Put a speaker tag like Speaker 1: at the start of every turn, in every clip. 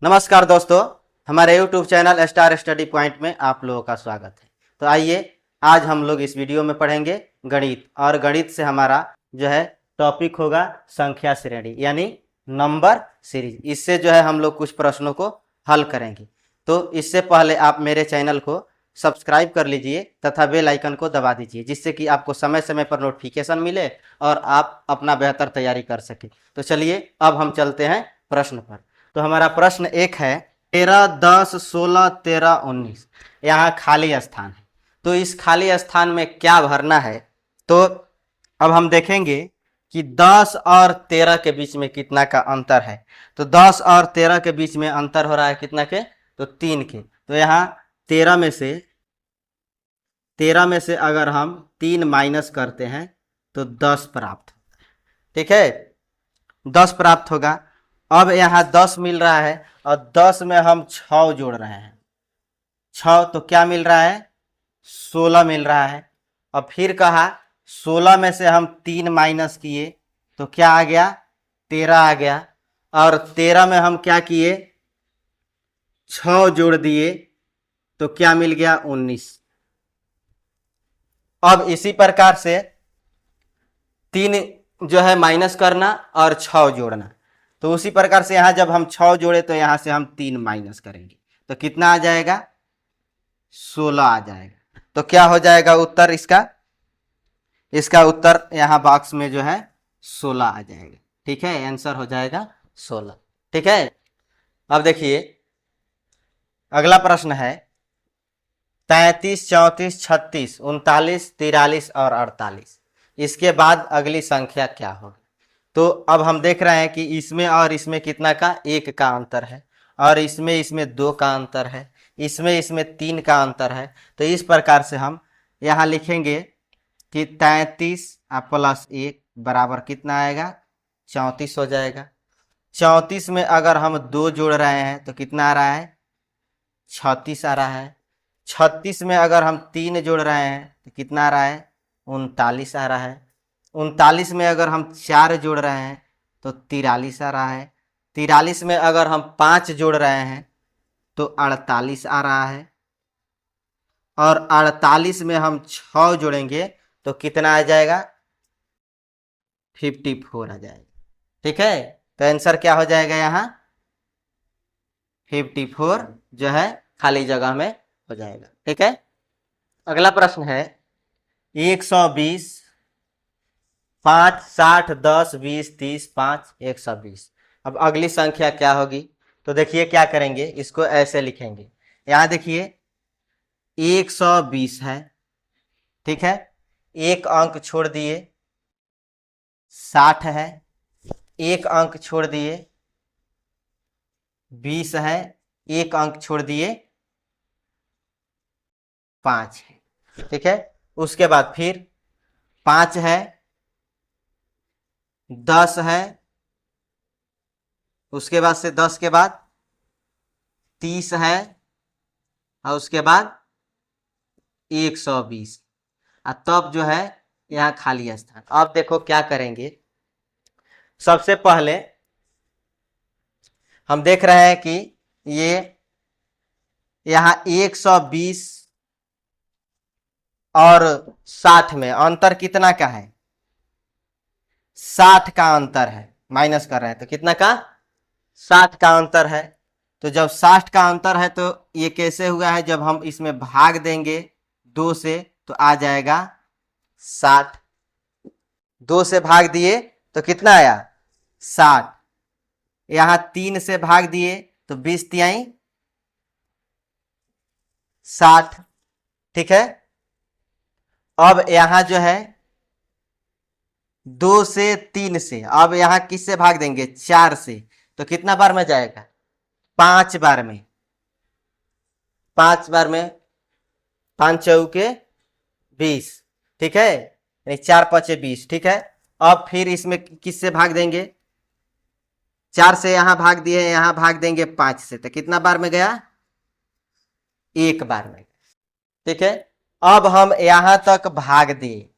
Speaker 1: नमस्कार दोस्तों, हमारे YouTube channel star study point में आप लोगों का स्वागत है। तो आइए आज हम लोग इस वीडियो में पढ़ेंगे गणित, और गणित से हमारा जो है टॉपिक होगा संख्या श्रेणी यानी नंबर सीरीज। इससे जो है हम लोग कुछ प्रश्नों को हल करेंगे। तो इससे पहले आप मेरे चैनल को सब्सक्राइब कर लीजिए तथा बेल आइकन को दबा दीजिए, जिससे कि आपको समय समय पर नोटिफिकेशन मिले और आप अपना बेहतर तैयारी कर सकें। तो चलिए अब हम चलते हैं प्रश्न पर। तो हमारा प्रश्न एक है 13, 10, 16, 13, 19। यहाँ खाली स्थान है, तो इस खाली स्थान में क्या भरना है। तो अब हम देखेंगे कि 10 और 13 के बीच में कितना का अंतर है। तो 10 और 13 के बीच में अंतर हो रहा है कितना के, तो 3 के। तो यहाँ 13 में से अगर हम 3 माइनस करते हैं तो 10 प्राप्त होता है। ठीक है, 10 प्राप्त होगा। अब यहाँ 10 मिल रहा है और 10 में हम 6 जोड़ रहे हैं। 6 तो क्या मिल रहा है, 16 मिल रहा है। अब फिर कहा 16 में से हम 3 माइनस किए तो क्या आ गया, 13 आ गया। और 13 में हम क्या किए, 6 जोड़ दिए तो क्या मिल गया, 19। अब इसी प्रकार से 3 जो है माइनस करना और 6 जोड़ना। तो उसी प्रकार से यहाँ जब हम 6 जोड़े तो यहाँ से हम 3 माइनस करेंगे तो कितना आ जाएगा, 16 आ जाएगा। तो क्या हो जाएगा उत्तर इसका उत्तर यहाँ बॉक्स में जो है 16 आ जाएगा। ठीक है, आंसर हो जाएगा 16। ठीक है, अब देखिए अगला प्रश्न है 33, 34, 36, 39, 43 और 48। इसके बाद अगली संख्या क्या होगी। तो अब हम देख रहे हैं कि इसमें और इसमें कितना का, 1 का अंतर है, और इसमें 2 का अंतर है, इसमें 3 का अंतर है। तो इस प्रकार से हम यहाँ लिखेंगे कि 33 प्लस 1 बराबर कितना आएगा, 34 हो जाएगा। 34 में अगर हम 2 जोड़ रहे हैं तो कितना आ रहा है, 36 आ रहा है। 36 में अगर हम 3 जोड़ रहे हैं तो कितना आ रहा है, 39 आ रहा है। 39 में अगर हम 4 जोड़ रहे हैं तो 43 आ रहा है। 43 में अगर हम 5 जोड़ रहे हैं तो 48 आ रहा है। और 48 में हम 6 जोड़ेंगे तो कितना आ जाएगा, 54 आ जाएगा। ठीक है, तो आंसर क्या हो जाएगा, यहाँ 54 जो है खाली जगह में हो जाएगा। ठीक है, अगला प्रश्न है 120, 5, 60, 10, 20, 30, 5, 120। अब अगली संख्या क्या होगी। तो देखिए क्या करेंगे, इसको ऐसे लिखेंगे। यहाँ देखिए 120 है, ठीक है, एक अंक छोड़ दिए। 60 है, एक अंक छोड़ दिए। 20 है, एक अंक छोड़ दिए। 5 है, ठीक है। उसके बाद फिर 5 है, 10 है, उसके बाद से 10 के बाद 30 है, और उसके बाद 120। तब जो है यहाँ खाली स्थान। अब देखो क्या करेंगे, सबसे पहले हम देख रहे हैं कि ये यहाँ 120 और 60 में अंतर कितना का है, 60 का अंतर है। माइनस कर रहे हैं तो कितना का, 60 का अंतर है। तो जब 60 का अंतर है तो ये कैसे हुआ है, जब हम इसमें भाग देंगे 2 से तो आ जाएगा 60। 2 से भाग दिए तो कितना आया, 60। यहाँ 3 से भाग दिए तो 20 तिहाई 60। ठीक है, अब यहाँ जो है 2 से 3 से, अब यहाँ किससे भाग देंगे, 4 से, तो कितना बार में जाएगा, 5 बार में। 5 बार में 5 चौके 20, ठीक है, यानी 4 5 20। ठीक है, अब फिर इसमें किससे भाग देंगे, 4 से यहाँ भाग दिए, यहाँ भाग देंगे 5 से, तो कितना बार में गया, 1 बार में। ठीक है, अब हम यहां तक भाग दिए,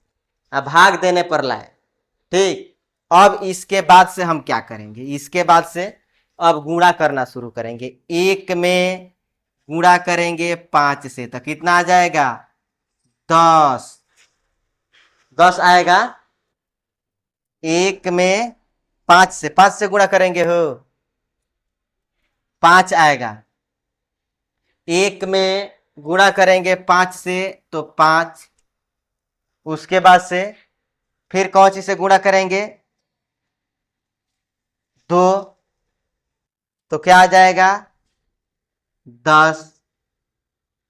Speaker 1: अब भाग देने पर लाए। ठीक, अब इसके बाद से हम क्या करेंगे, इसके बाद से अब गुणा करना शुरू करेंगे। 1 में गुणा करेंगे 5 से तो कितना आ जाएगा 10, 10 आएगा। 1 में 5 से गुणा करेंगे हो 5 आएगा। 1 में गुणा करेंगे 5 से तो 5, उसके बाद से फिर कौन सी से गुणा करेंगे 2 तो क्या आ जाएगा 10,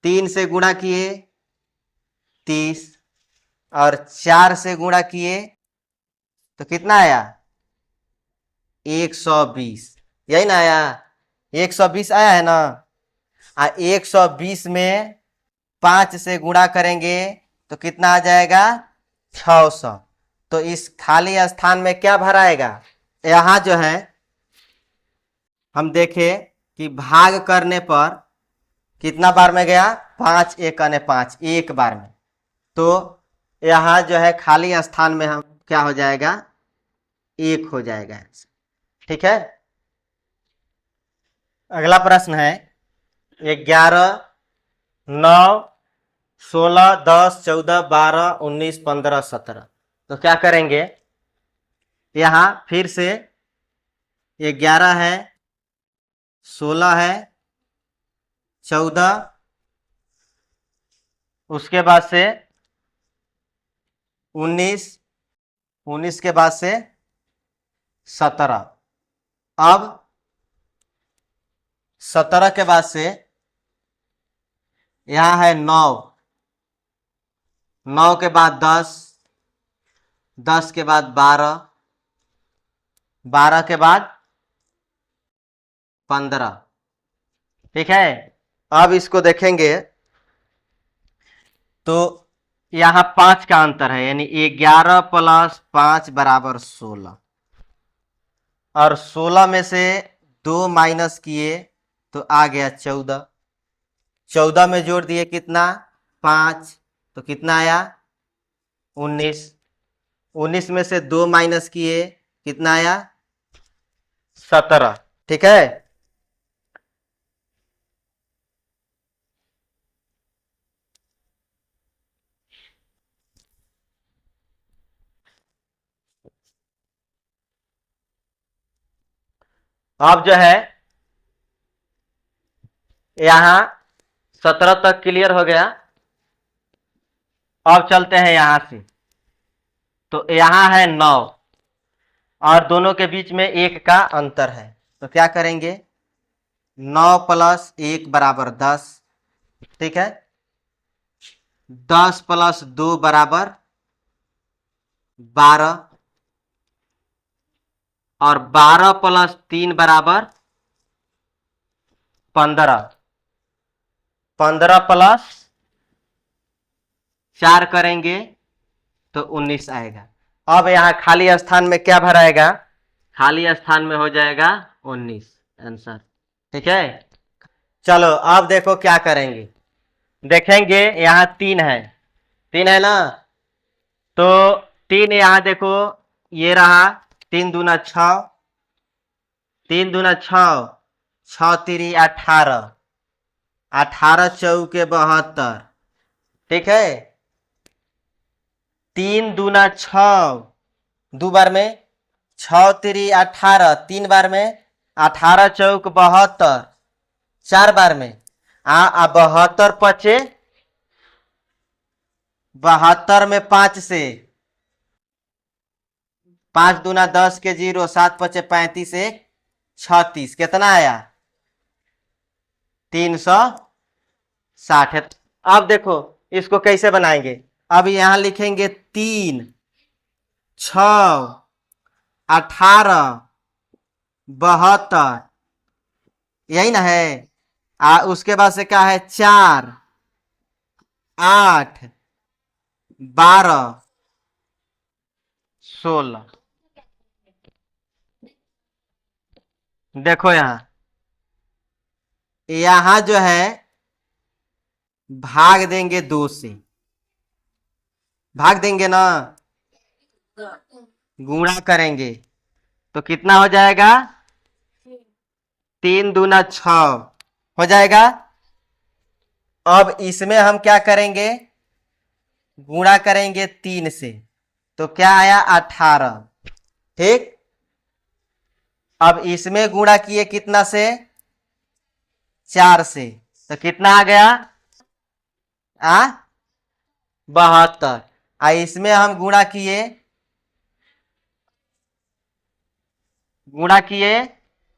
Speaker 1: 3 से गुणा किए 30 और 4 से गुणा किए तो कितना आया 120, यही ना आया 120 आया है ना। 120 में 5 से गुणा करेंगे तो कितना आ जाएगा 600। तो इस खाली स्थान में क्या भराएगा, यहां जो है हम देखें कि भाग करने पर कितना बार में गया 5 1 ने 5 एक बार में, तो यहां जो है खाली स्थान में हम क्या हो जाएगा 1 हो जाएगा। ठीक है। अगला प्रश्न है 11 9 16 10 14 12 19 15 17। तो क्या करेंगे यहां फिर से 11 है 16 है 14, उसके बाद से 19, 19 के बाद से 17। अब 17 के बाद से यहां है 9, 9 के बाद 10, 10 के बाद 12, 12 के बाद 15। ठीक है। अब इसको देखेंगे तो यहां 5 का अंतर है, यानी 11 प्लस 5 बराबर 16, और 16 में से 2 माइनस किए तो आ गया 14, 14 में जोड़ दिए कितना 5 तो कितना आया 19, 19 में से 2 माइनस किए कितना आया 17। ठीक है। अब जो है यहां 17 तक क्लियर हो गया। अब चलते हैं यहां से, तो यहां है 9 और दोनों के बीच में 1 का अंतर है, तो क्या करेंगे 9 प्लस 1 बराबर 10। ठीक है। 10 प्लस 2 बराबर 12, और 12 प्लस 3 बराबर 15, 15 प्लस 4 करेंगे तो 19 आएगा। अब यहां खाली स्थान में क्या भराएगा, खाली स्थान में हो जाएगा 19 आंसर। ठीक है। चलो अब देखो क्या करेंगे, देखेंगे यहां 3 है, 3 है ना, तो 3 यहां देखो ये रहा 3 दूना 6, 3 दूना 6, 6 3 18, 18 चौके 72। ठीक है। 3 दूना 6, 2 बार में 6 3 18, 3 बार में 18 चौक 72, 4 बार में 72 पचे 72 में 5 से 5 दूना 10 के 0, 7 पचे 35 से 36, कितना आया 360 है। अब देखो इसको कैसे बनाएंगे, अब यहां लिखेंगे 3 6 18 72, यही ना है। उसके बाद से क्या है 4 8 12 16। देखो यहां जो है भाग देंगे 2 से, भाग देंगे ना, गुणा करेंगे तो कितना हो जाएगा 3 दूना 6 हो जाएगा। अब इसमें हम क्या करेंगे, गुणा करेंगे 3 से, तो क्या आया 18। ठीक, अब इसमें गुणा किए कितना से, 4 से, तो कितना आ गया 72। इसमें हम गुणा किए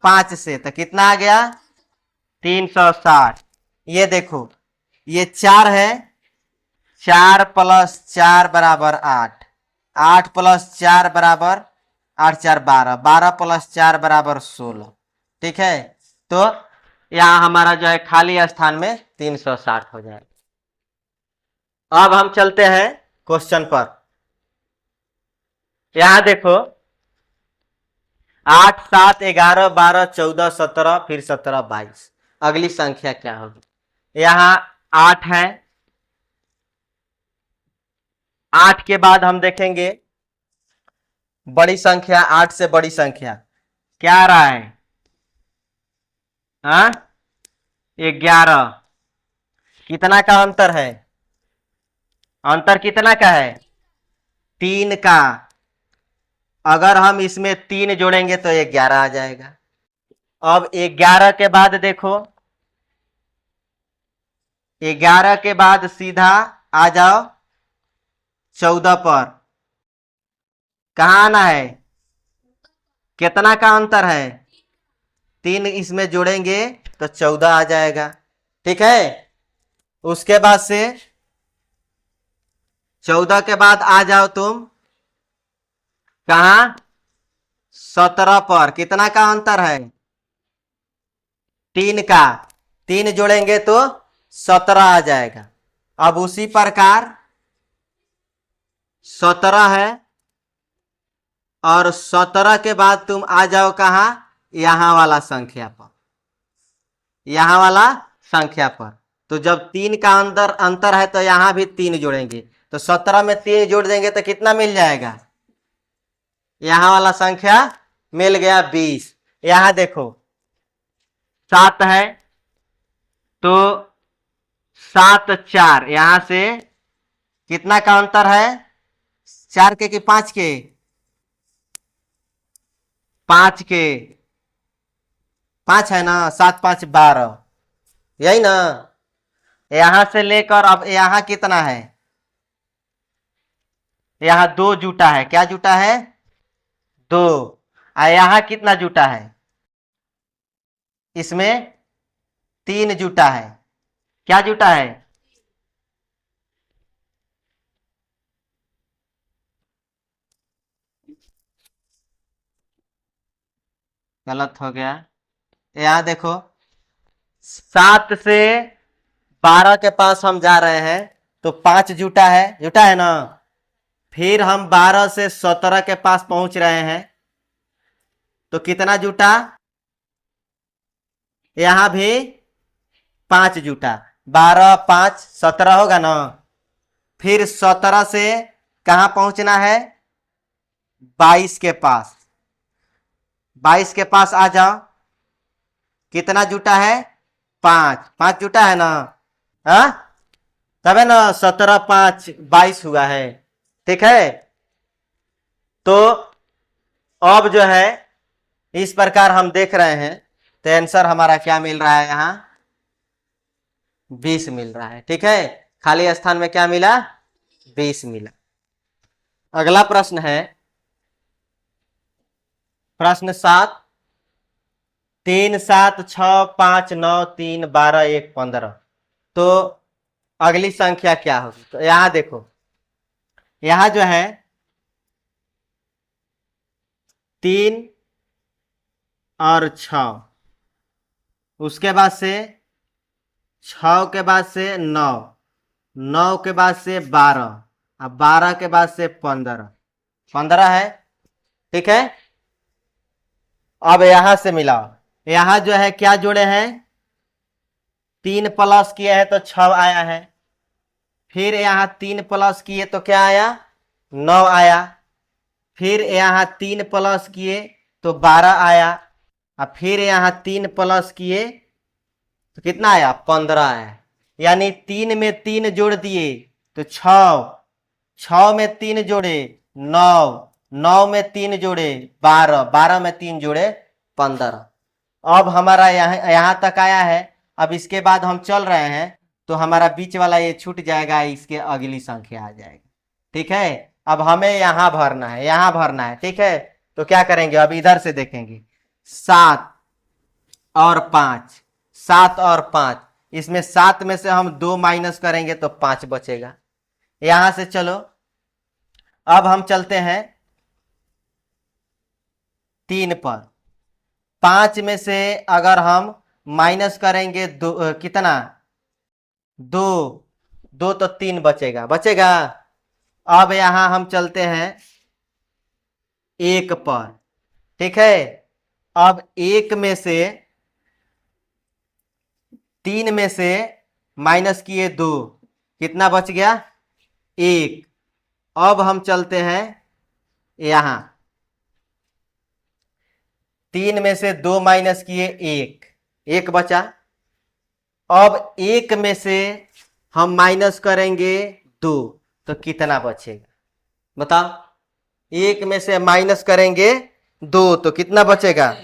Speaker 1: 5 से, तो कितना आ गया 360। ये देखो, ये 4 है, 4 प्लस 4 बराबर 8, 8 प्लस 4 बराबर 8 4 12, 12 प्लस 4 बराबर 16। ठीक है, तो यहाँ हमारा जो है खाली स्थान में 360 हो जाएगा। अब हम चलते हैं क्वेश्चन पर। यहां देखो 8 7 11 12 14 17 फिर 17 22, अगली संख्या क्या होगी। यहां 8 है, 8 के बाद हम देखेंगे बड़ी संख्या, 8 से बड़ी संख्या क्या आ रहा है, 11। कितना का अंतर है, अंतर कितना का है, 3 का। अगर हम इसमें 3 जोड़ेंगे तो 11 आ जाएगा। अब 11 के बाद देखो, 11 के बाद सीधा आ जाओ 14 पर। कहाँ आना है, कितना का अंतर है, 3 इसमें जोड़ेंगे तो 14 आ जाएगा। ठीक है, उसके बाद से 14 के बाद आ जाओ तुम कहा 17 पर। कितना का अंतर है, 3 का, 3 जोड़ेंगे तो 17 आ जाएगा। अब उसी प्रकार 17 है, और 17 के बाद तुम आ जाओ कहा, यहां वाला संख्या पर, यहां वाला संख्या पर। तो जब 3 का अंतर है तो यहां भी 3 जोड़ेंगे, तो 17 में 3 जोड़ देंगे तो कितना मिल जाएगा, यहां वाला संख्या मिल गया 20। यहां देखो 7 है, तो 7 4, यहां से कितना का अंतर है, 4 के कि 5 के, 5 के, 5 है ना, 7 5 12, यही ना। यहां से लेकर अब यहां कितना है, यहां 2 जुटा है, क्या जुटा है 2। यहां कितना जुटा है, इसमें 3 जुटा है, क्या जुटा है, गलत हो गया। यहां देखो 7 से 12 के पास हम जा रहे हैं, तो 5 जुटा है ना। फिर हम 12 से 17 के पास पहुंच रहे हैं, तो कितना जुटा, यहां भी 5 जुटा, 12 5 17 होगा ना। फिर 17 से कहां पहुंचना है, 22 के पास, 22 के पास आ जाओ, कितना जुटा है 5, 5 जुटा है ना, तब है ना 17 5 22 हुआ है। ठीक है, तो अब जो है इस प्रकार हम देख रहे हैं, तो आंसर हमारा क्या मिल रहा है, यहां 20 मिल रहा है। ठीक है, खाली स्थान में क्या मिला, 20 मिला। अगला प्रश्न है प्रश्न 7, 3 7 6 5 9 3 12 1 15। तो अगली संख्या क्या होगी, तो यहां देखो, यहां जो है 3 और 6, उसके बाद से 6 के बाद से 9, 9 के बाद से 12, अब 12 के बाद से 15, 15 है। ठीक है, अब यहां से मिलाओ, यहां जो है क्या जोड़े हैं, 3 प्लस किए हैं तो 6 आया है। फिर यहां 3 प्लस किए तो क्या आया, 9 आया। फिर यहां 3 प्लस किए तो 12 आया। अब फिर यहाँ 3 प्लस किए तो कितना आया 15 आया, यानी 3 में 3 जोड़ दिए तो 6, 6 में 3 जोड़े 9, 9 में 3 जोड़े 12, 12 में 3 जोड़े 15। अब हमारा यहाँ तक आया है। अब इसके बाद हम चल रहे हैं तो हमारा बीच वाला ये छूट जाएगा, इसके अगली संख्या आ जाएगा। ठीक है, अब हमें यहाँ भरना है, यहाँ भरना है। ठीक है, तो क्या करेंगे, अब इधर से देखेंगे 7 और 5, 7 और 5, इसमें 7 में से हम 2 माइनस करेंगे तो 5 बचेगा। यहां से चलो अब हम चलते हैं 3 पर। 5 में से अगर हम माइनस करेंगे कितना 2, 2 तो 3 बचेगा, बचेगा। अब यहां हम चलते हैं 1 पर। ठीक है, अब 1 में से 3 में से माइनस किए 2, कितना बच गया 1। अब हम चलते हैं यहां 3 में से 2 माइनस किए 1, 1 बचा। अब 1 में से हम माइनस करेंगे 2 तो कितना बचेगा बताओ, 1 में से माइनस करेंगे 2 तो कितना बचेगा,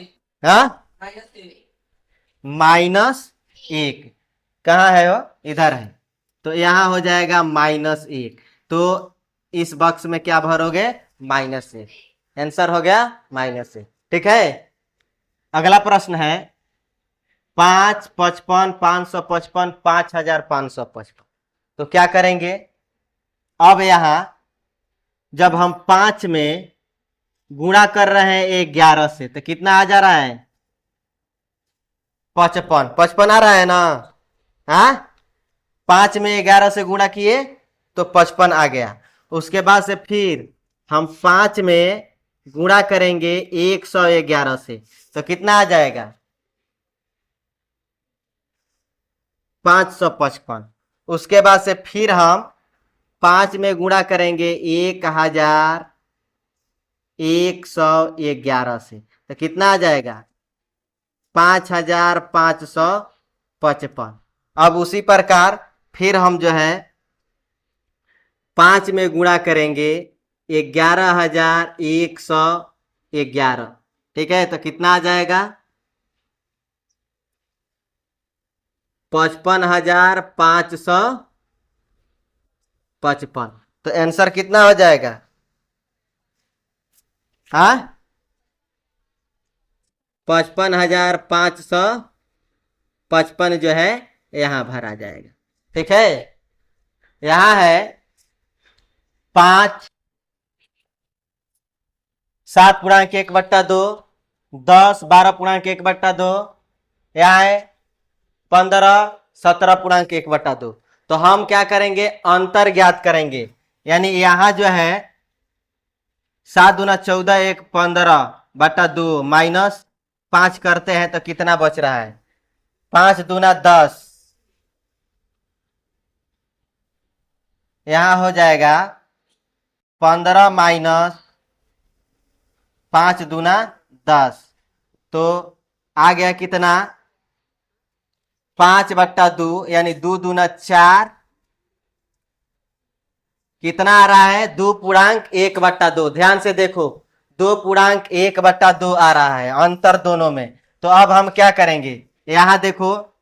Speaker 1: हाँ -1। कहाँ है वो, इधर है, तो यहां हो जाएगा -1। तो इस बॉक्स में क्या भरोगे -1, आंसर हो गया -1। ठीक है, अगला प्रश्न है 5, 55, 555, 5555। तो क्या करेंगे, अब यहां जब हम 5 में गुणा कर रहे हैं 11 से तो कितना आ जा रहा है 55, 55 आ रहा है ना, हाँ 5 में 11 से गुणा किए तो 55 आ गया। उसके बाद से फिर हम 5 में गुणा करेंगे 111 से तो कितना आ जाएगा 555। उसके बाद से फिर हम 5 में गुणा करेंगे 1111 से तो कितना आ जाएगा 5555। अब उसी प्रकार फिर हम जो है 5 में गुणा करेंगे 11111। ठीक है, तो कितना आ जाएगा 55,555। तो आंसर कितना हो जाएगा, हाँ 55,555 जो है यहां भरा जाएगा। ठीक है, यहां है 5, 7.1/2, 10, 12.1/2, यहाँ है 15, 17.1/2। तो हम क्या करेंगे अंतर ज्ञात करेंगे, यानी यहां जो है 7 दूना 14, 1 15/2 माइनस 5 करते हैं तो कितना बच रहा है 5 दूना 10, यहां हो जाएगा 15 माइनस 5 दूना 10, तो आ गया कितना 5/2, यानी 2 दूना 4, कितना आ रहा है 2.1/2। ध्यान से देखो 2.1/2 आ रहा है अंतर दोनों में। तो अब हम क्या करेंगे, यहां देखो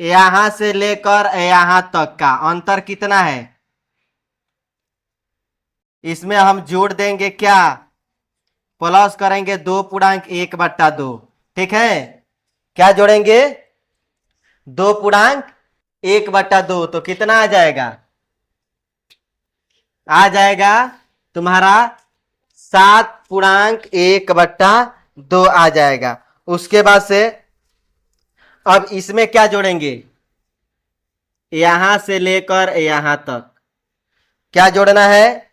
Speaker 1: यहां से लेकर यहां तक का अंतर कितना है, इसमें हम जोड़ देंगे क्या प्लस करेंगे 2.1/2। ठीक है, क्या जोड़ेंगे 2.1/2 तो कितना आ जाएगा, आ जाएगा तुम्हारा 7.1/2 आ जाएगा। उसके बाद से अब इसमें क्या जोड़ेंगे, यहां से लेकर यहां तक क्या जोड़ना है,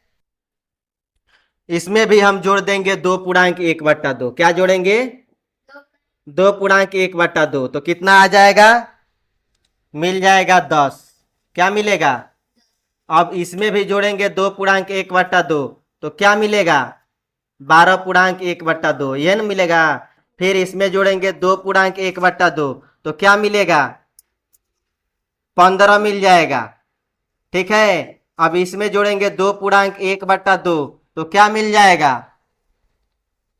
Speaker 1: इसमें भी हम जोड़ देंगे 2.1/2। क्या जोड़ेंगे 2.1/2 तो कितना आ जाएगा, मिल जाएगा 10। क्या मिलेगा, अब इसमें भी जोड़ेंगे 2.1/2 तो क्या मिलेगा 12.1/2, यह न मिलेगा। फिर इसमें जोड़ेंगे 2.1/2, तो क्या मिलेगा? 15 मिल जाएगा। ठीक है, अब इसमें जोड़ेंगे 2.1/2, तो क्या मिल जाएगा?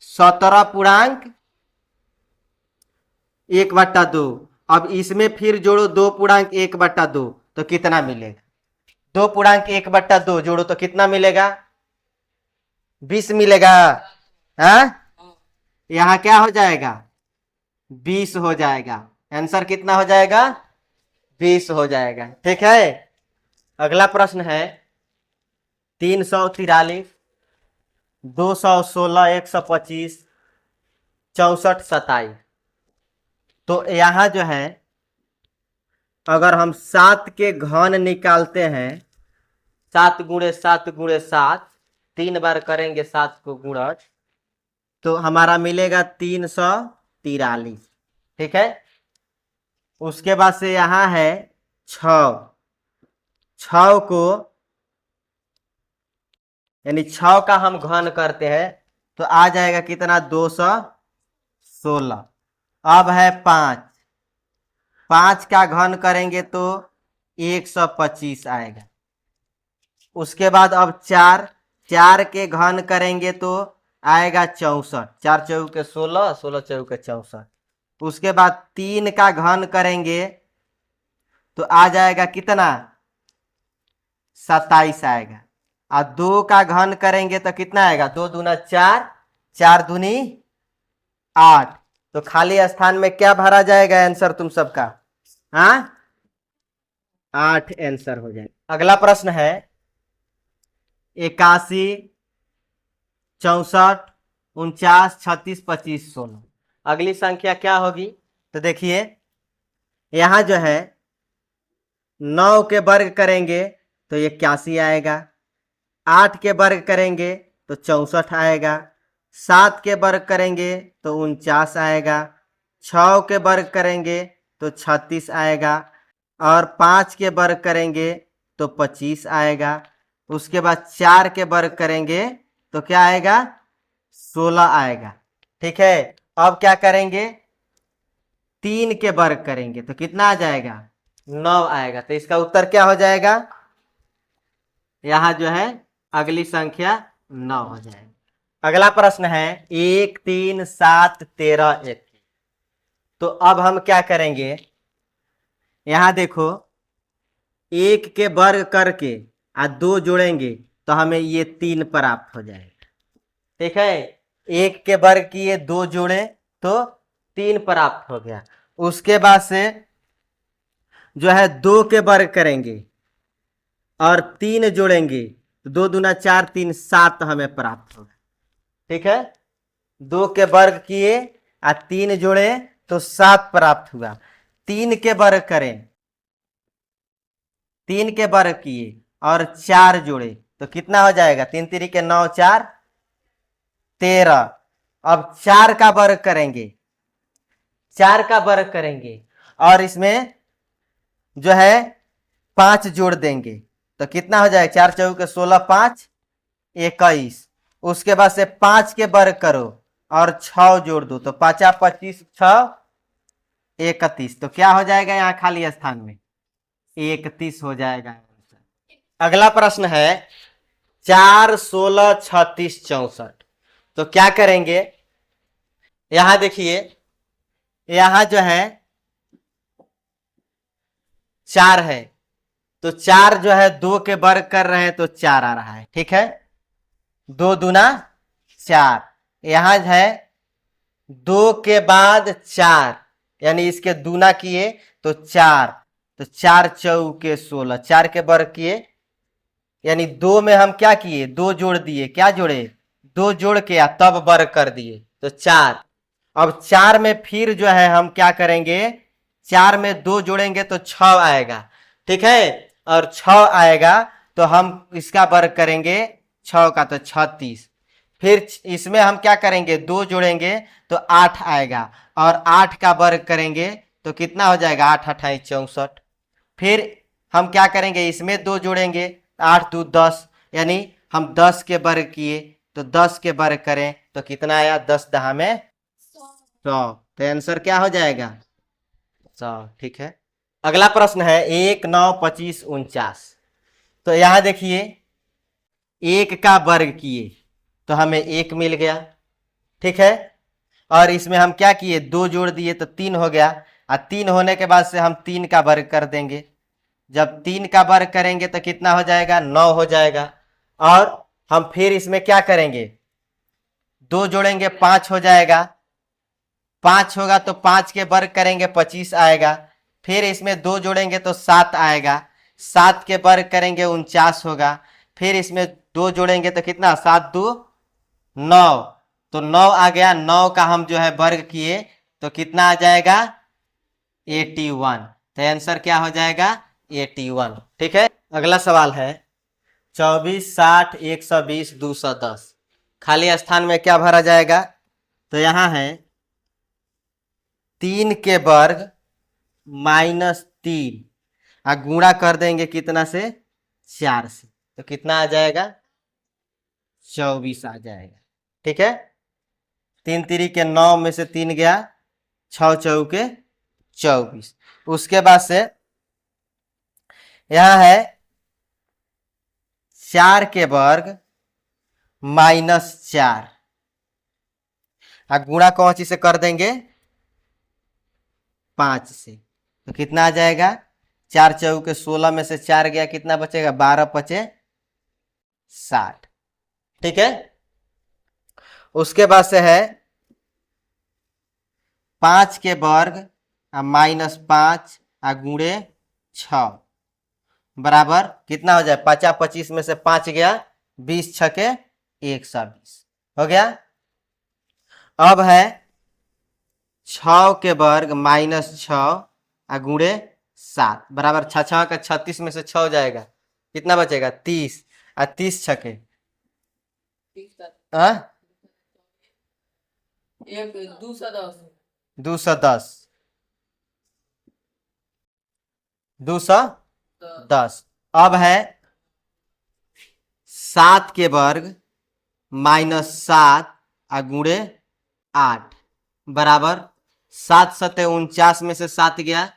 Speaker 1: 17.1/2। अब इसमें फिर जोड़ो 2.1/2, तो कितना मिलेगा? 2.1/2 जोड़ो तो कितना मिलेगा? 20 मिलेगा। हाँ, यहाँ क्या हो जाएगा? 20 हो जाएगा। आंसर कितना हो जाएगा? 20 हो जाएगा। ठीक है, अगला प्रश्न है 343, 216, 125, 64, 27। तो यहाँ जो है अगर हम 7 के घन निकालते हैं, 7 × 7 × 7, 3 बार करेंगे 7 को गुणज, तो हमारा मिलेगा 343। ठीक है, उसके बाद से यहाँ है 6 को, यानी 6 का हम घन करते हैं तो आ जाएगा कितना? 216। अब है 5 का घन करेंगे तो 125 आएगा। उसके बाद अब 4 के घन करेंगे तो आएगा 64। 4 चौके 16, 16 चौके 64। उसके बाद 3 का घन करेंगे तो आ जाएगा कितना? 27 आएगा। और 2 का घन करेंगे तो कितना आएगा? 2 दूना 4, 4 दूनी 8। तो खाली स्थान में क्या भरा जाएगा आंसर तुम सबका? हाँ, 8 आंसर हो जाएगा। अगला प्रश्न है 81, 64, 49, 36, 25, 16। अगली संख्या क्या होगी? तो देखिए यहां जो है 9 के वर्ग करेंगे तो 81 आएगा, 8 के वर्ग करेंगे तो 64 आएगा, 7 के वर्ग करेंगे तो 49 आएगा, 6 के वर्ग करेंगे तो 36 आएगा, और 5 के वर्ग करेंगे तो 25 आएगा। उसके बाद 4 के वर्ग करेंगे तो क्या आएगा? 16 आएगा। ठीक है, अब क्या करेंगे? 3 के वर्ग करेंगे तो कितना आ जाएगा? 9 आएगा। तो इसका उत्तर क्या हो जाएगा? यहां जो है अगली संख्या 9 हो जाएगी। अगला प्रश्न है 1, 3, 7, 13, 1। तो अब हम क्या करेंगे? यहां देखो 1 के वर्ग करके 2 जोड़ेंगे तो हमें ये 3 प्राप्त हो जाएगा। ठीक है, 1 के वर्ग किए 2 जोड़े तो 3 प्राप्त हो गया। उसके बाद से जो है 2 के वर्ग करेंगे और 3 जोड़ेंगे तो 2 दूना 4, 3, 7 हमें प्राप्त होगा। ठीक है, 2 के वर्ग किए और 3 जोड़े तो 7 प्राप्त हुआ। 3 के वर्ग करें, 3 के वर्ग किए और 4 जोड़े तो कितना हो जाएगा? 3 3 के 9, 4 13। अब 4 का वर्ग करेंगे, 4 का वर्ग करेंगे और इसमें जो है 5 जोड़ देंगे तो कितना हो जाएगा? 4 चौके 16, 5 21। उसके बाद से 5 के वर्ग करो और 6 जोड़ दो तो 5 25, 6 31। तो क्या हो जाएगा यहाँ खाली स्थान में? 31 हो जाएगा। अगला प्रश्न है 4, 16, 36, 64। तो क्या करेंगे? यहां देखिए यहां जो है 4 है तो 4 जो है 2 के वर्ग कर रहे हैं तो 4 आ रहा है। ठीक है, 2 दूना 4। यहां है 2 के बाद 4, यानी इसके दूना किए तो 4, तो 4 चौके 16। 4 के वर्ग किए यानी 2 में हम क्या किए? 2 जोड़ दिए। क्या जोड़े? 2 जोड़ के तब वर्ग कर दिए तो 4। अब 4 में फिर जो है हम क्या करेंगे? 4 में 2 जोड़ेंगे तो 6 आएगा। ठीक है, और 6 आएगा तो हम इसका वर्ग करेंगे 6 का तो 36। फिर इसमें हम क्या करेंगे? 2 जोड़ेंगे तो 8 आएगा और 8 का वर्ग करेंगे तो कितना हो जाएगा? 8 28 64। फिर हम क्या करेंगे? इसमें 2 जोड़ेंगे, 8 2 10, यानी हम 10 के वर्ग किए तो 10 के वर्ग करें तो कितना आया? 10 10 में 100। तो आंसर क्या हो जाएगा? 100। ठीक है। अगला प्रश्न है 1, 9, 25, 49। तो यहां देखिए, 1 का वर्ग किए तो हमें 1 मिल गया। ठीक है। और इसमें हम क्या किए, 2 जोड़ दिए तो 3 हो गया। और 3 होने के बाद से हम 3 का वर्ग कर देंगे। जब 3 का वर्ग करेंगे तो कितना हो जाएगा? 9 हो जाएगा। और हम फिर इसमें क्या करेंगे, 2 जोड़ेंगे 5 हो जाएगा। 5 होगा तो 5 के वर्ग करेंगे 25 आएगा। फिर इसमें 2 जोड़ेंगे तो 7 आएगा। 7 के वर्ग करेंगे 49 होगा। फिर इसमें 2 जोड़ेंगे तो कितना, 7 2 9। तो 9 आ गया। 9 का हम जो है वर्ग किए तो कितना आ जाएगा? 81। तो आंसर क्या हो जाएगा? 81। ठीक है। अगला सवाल है 24, 60, 120, 210। खाली स्थान में क्या भरा जाएगा? तो यहां है 3 के वर्ग -3 और गुणा कर देंगे कितना से? 4 से। तो कितना आ जाएगा? 24 आ जाएगा। ठीक है। 3 3 के 9 में से 3 गया, 6 चौके 24। उसके बाद से यहां है 4 के वर्ग -4 और गुणा कौन सी से कर देंगे? 5 से। तो कितना आ जाएगा? 4 चौके 16 में से 4 गया, कितना बचेगा? 12 पचे 60। ठीक है। उसके बाद से है 5 के वर्ग -5 और गुणे 6 बराबर कितना हो जाए? 50 25 में से 5 गया, 20 छके 120 हो गया। अब है 6 के वर्ग -6 और गुणे 7 बराबर 6 6 का 36 में से 6 हो जाएगा, कितना बचेगा? 30 और 30 छके 210 210। अब है 7 के वर्ग -7 और गुणे 8 बराबर 7 सते 49 में से 7 गया,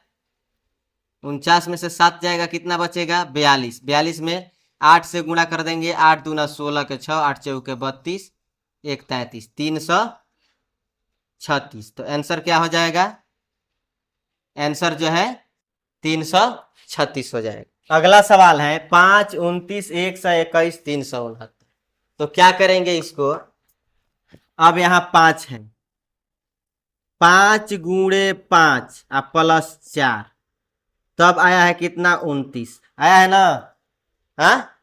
Speaker 1: 49 में से 7 जाएगा, कितना बचेगा? 42। 42 में 8 से गुणा कर देंगे, 8 दूना 16 के 6, 8 चौके 32, 1 33, 336। तो आंसर क्या हो जाएगा? आंसर जो है 336 हो जाएगा। अगला सवाल है 5, 29, 121, 369। तो क्या करेंगे इसको? अब यहाँ 5 है, 5 गुणे 5 प्लस 4, तब आया है कितना? 29 आया है ना? हाँ,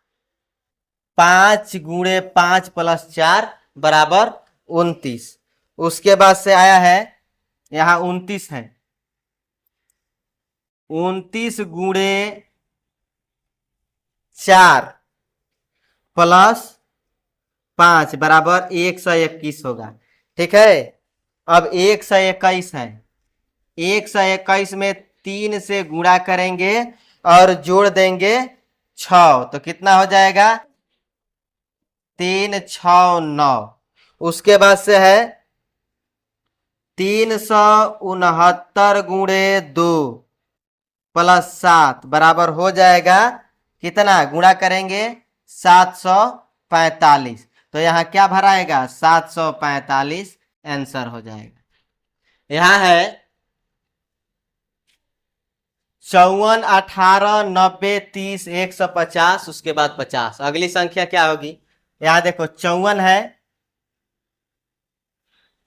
Speaker 1: 5 गुणे 5 प्लस 4 बराबर 29। उसके बाद से आया है यहाँ 29 है, 29 गुणे 4 प्लस 5 बराबर 121 होगा। ठीक है। अब 121 है, 121 में 3 से गुणा करेंगे और जोड़ देंगे 6, तो कितना हो जाएगा? 3 6 9। उसके बाद से है 369 गुणे 2 प्लस 7 बराबर हो जाएगा कितना? गुणा करेंगे 745। तो यहाँ क्या भराएगा? 745 आंसर हो जाएगा। यहाँ है 54, 18, 90, 30, 150, उसके बाद 50। अगली संख्या क्या होगी? यहाँ देखो 54 है,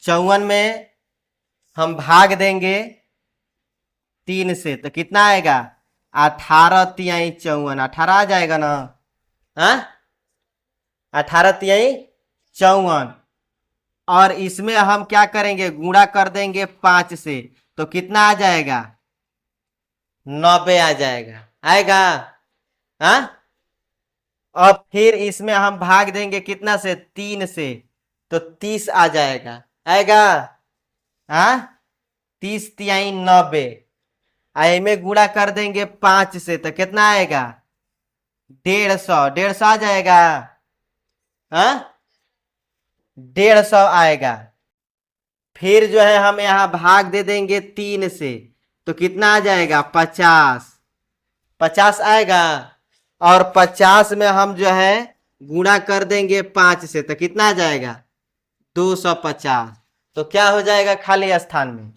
Speaker 1: 54 में हम भाग देंगे 3 से, तो कितना आएगा? 18 तिहाई 54, 18 आ जाएगा ना? हाँ, 18 तिहाई 54। और इसमें हम क्या करेंगे? गुणा कर देंगे 5 से, तो कितना आ जाएगा? 90 आ जाएगा। आएगा? हाँ। अब फिर इसमें हम भाग देंगे कितना से? 3 से, तो 30 आ जाएगा। आएगा? हाँ, 30 तिहाई 90। में गुणा कर देंगे 5 से, तो कितना आएगा? 150। 150 आ जाएगा। हाँ, 150 आएगा। फिर जो है हम यहाँ भाग दे देंगे 3 से, तो कितना आ जाएगा 50, 50 आएगा। और 50 में हम जो है गुणा कर देंगे 5 से, तो कितना आ जाएगा 250। तो क्या हो जाएगा खाली स्थान में,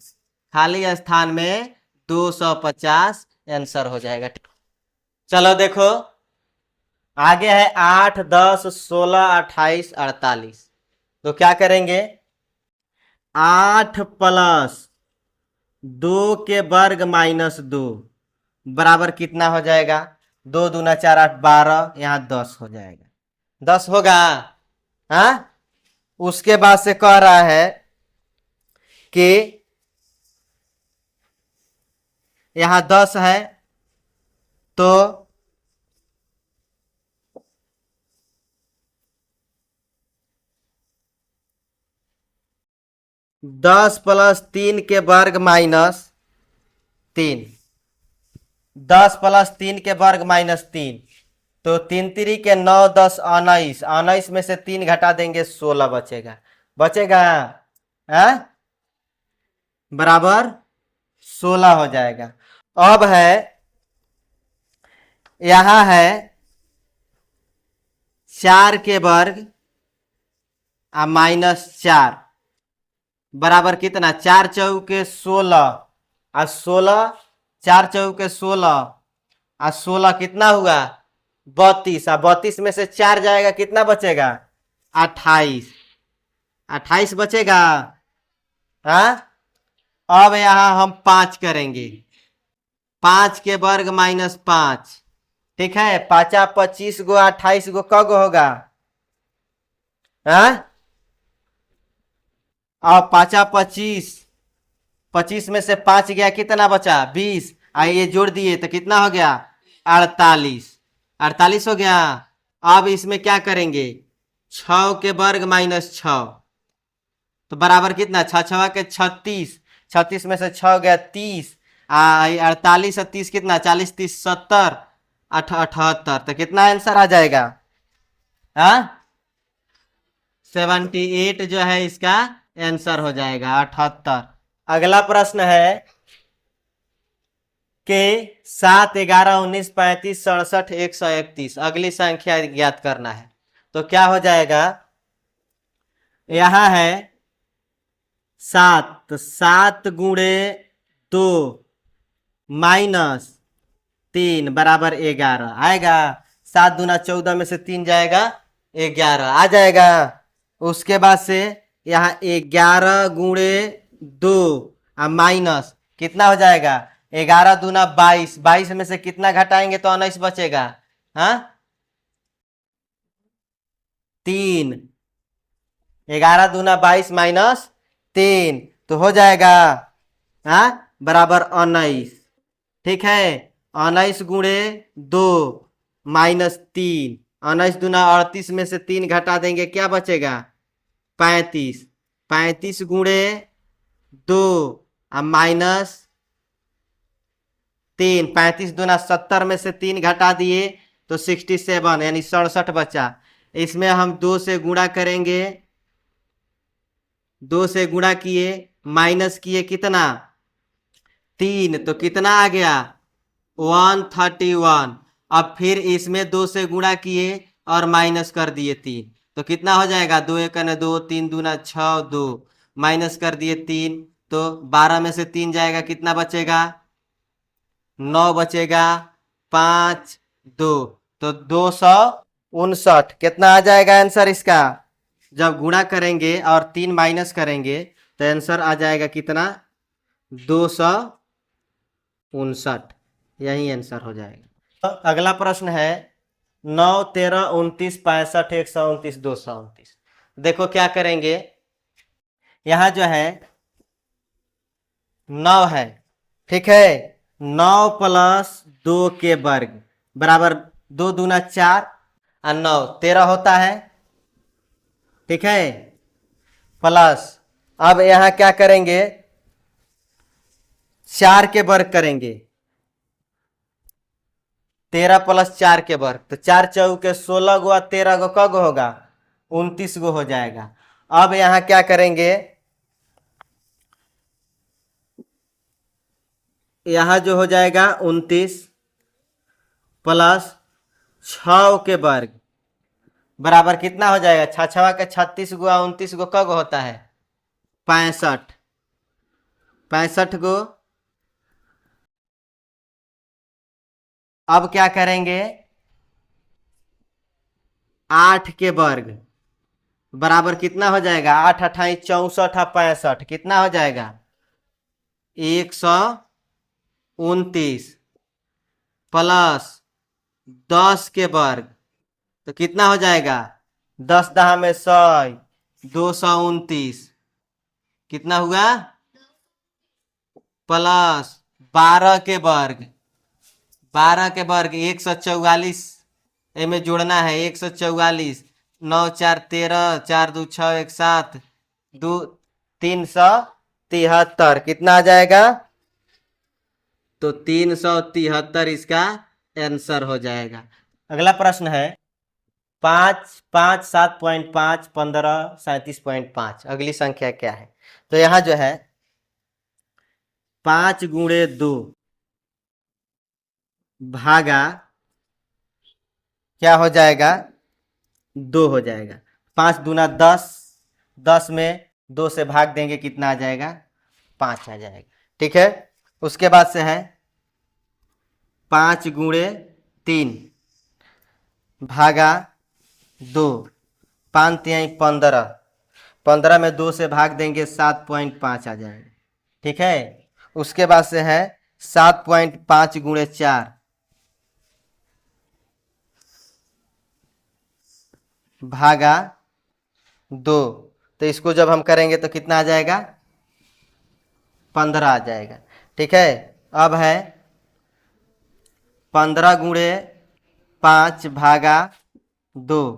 Speaker 1: खाली स्थान में 250 आंसर हो जाएगा। चलो देखो आगे है 8, 10, 16, 28, 48। तो क्या करेंगे, 8 प्लस 2 के वर्ग माइनस 2 बराबर कितना हो जाएगा, 2 दूना 4, 8, 12, यहाँ 10 हो जाएगा, 10 होगा। हाँ, उसके बाद से कह रहा है कि यहाँ 10 है, तो 10 प्लस 3 के वर्ग माइनस 3, 10 प्लस 3 के वर्ग माइनस 3, तो 3 3 के 9, 10, 19, 19 में से 3 घटा देंगे 16 बचेगा, बचेगा बराबर 16 हो जाएगा। अब है यहां है 4 के वर्ग माइनस 4 बराबर कितना, 4 चौके 16 और 16, 4 चौके 16 और 16 कितना हुआ 32, और 32 में से 4 जाएगा कितना बचेगा 28, 28 बचेगा। हाँ, अब यहां हम 5 करेंगे, 5 के वर्ग माइनस 5, ठीक है, 5 25 गो, 28 गो क गो होगा, हाँ, अब 5 25, 25 में से 5 गया कितना बचा 20, आइए जोड़ दिए तो कितना हो गया 48, 48 हो गया। अब इसमें क्या करेंगे, 6 के वर्ग माइनस 6, तो बराबर कितना 6 6 के 36, 36 में से 6 गया 30, 48 और 30 कितना 40 30 70 78, तो कितना आंसर आ जाएगा, हाँ 78 जो है इसका आंसर हो जाएगा 78। अगला प्रश्न है कि 7, 11, 19, 35, 67, 131 अगली संख्या ज्ञात करना है। तो क्या हो जाएगा, यहां है 7, तो 7 गुणे 2 माइनस 3 बराबर 11 आएगा, 7 दूना 14 में से 3 जाएगा 11 आ जाएगा। उसके बाद से यहाँ 11 गुणे 2 माइनस कितना हो जाएगा 11 दूना 22, 22 में से कितना घटाएंगे तो 19 बचेगा, हाँ 3, 11 दूना 22 माइनस 3, तो हो जाएगा हाँ बराबर 19, ठीक है, 19 गुणे 2 माइनस 3, 19 दूना 38 में से 3 घटा देंगे क्या बचेगा 35, 35 गुणे 2 माइनस 3, 35 दूना 70 में से 3 घटा दिए तो 67 यानी 67 बचा। इसमें हम 2 से गुणा करेंगे, 2 से गुणा किए माइनस किए कितना 3, तो कितना आ गया 131। अब फिर इसमें 2 से गुणा किए और माइनस कर दिए 3, तो कितना हो जाएगा 2 1 2, 3 दूना 6 2, माइनस कर दिए 3, तो 12 में से 3 जाएगा कितना बचेगा 9 बचेगा, 5 2, तो 259 कितना आ जाएगा आंसर इसका, जब गुणा करेंगे और 3 माइनस करेंगे तो आंसर आ जाएगा कितना 259, यही आंसर हो जाएगा। तो अगला प्रश्न है 9, 13, 29, 65, 129, 229। देखो क्या करेंगे, यहां जो है 9 है, ठीक है, 9 प्लस 2 के वर्ग बराबर 2 दूना 4 और 9 13 होता है, ठीक है, प्लस अब यहां क्या करेंगे 4 के वर्ग करेंगे, 13 प्लस 4 के वर्ग, तो 4 चौके 16 गो 13 गो क गो होगा 29 गो हो जाएगा। अब यहां क्या करेंगे यहाँ जो हो जाएगा 29 प्लस 6 के वर्ग बराबर कितना हो जाएगा? 6 के 36 गुआ 29 गो कब होता है? 65। 65 गो। अब क्या करेंगे? 8 के वर्ग बराबर कितना हो जाएगा? 8 अट्ठाईस 64 65 कितना हो जाएगा? 129 प्लस 10 के वर्ग तो कितना हो जाएगा? 10 दहा में 100 229 कितना हुआ? प्लस 12 के वर्ग 144 में जोड़ना है 144 9 4 13 4 2 6 1 7 2 373 कितना आ जाएगा? तो 373 इसका आंसर हो जाएगा। अगला प्रश्न है 5 5 7.5 15 37.5 अगली संख्या क्या है? तो यहाँ जो है 5 गुणे 2 भागा क्या हो जाएगा? 2 हो जाएगा। 5 दूना 10 10 में 2 से भाग देंगे कितना आ जाएगा? 5 आ जाएगा। ठीक है। उसके बाद से है 5 गुणे 3 भागा 2 5 तिहाई 15 15 में 2 से भाग देंगे 7.5 आ जाएगा। ठीक है। उसके बाद से है 7.5 गुणे 4 भागा 2 तो इसको जब हम करेंगे तो कितना आ जाएगा? 15 आ जाएगा। ठीक है। अब है 15 गुणे 5 भागा 2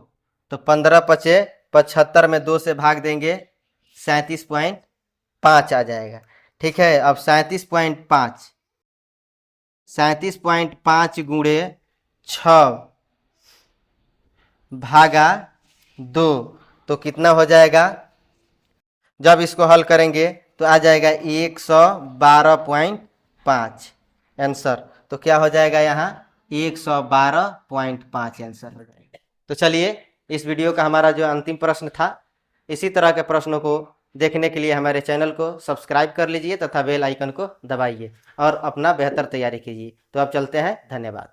Speaker 1: तो 15 पचे 75 में 2 से भाग देंगे 37.5 आ जाएगा। ठीक है। अब 37.5 गुणे 6 भागा 2 तो कितना हो जाएगा? जब इसको हल करेंगे तो आ जाएगा 112.5 आंसर। तो क्या हो जाएगा? यहाँ 112.5 आंसर हो जाएगा। तो चलिए इस वीडियो का हमारा जो अंतिम प्रश्न था, इसी तरह के प्रश्नों को देखने के लिए हमारे चैनल को सब्सक्राइब कर लीजिए तथा बेल आइकन को दबाइए और अपना बेहतर तैयारी कीजिए। तो अब चलते हैं। धन्यवाद।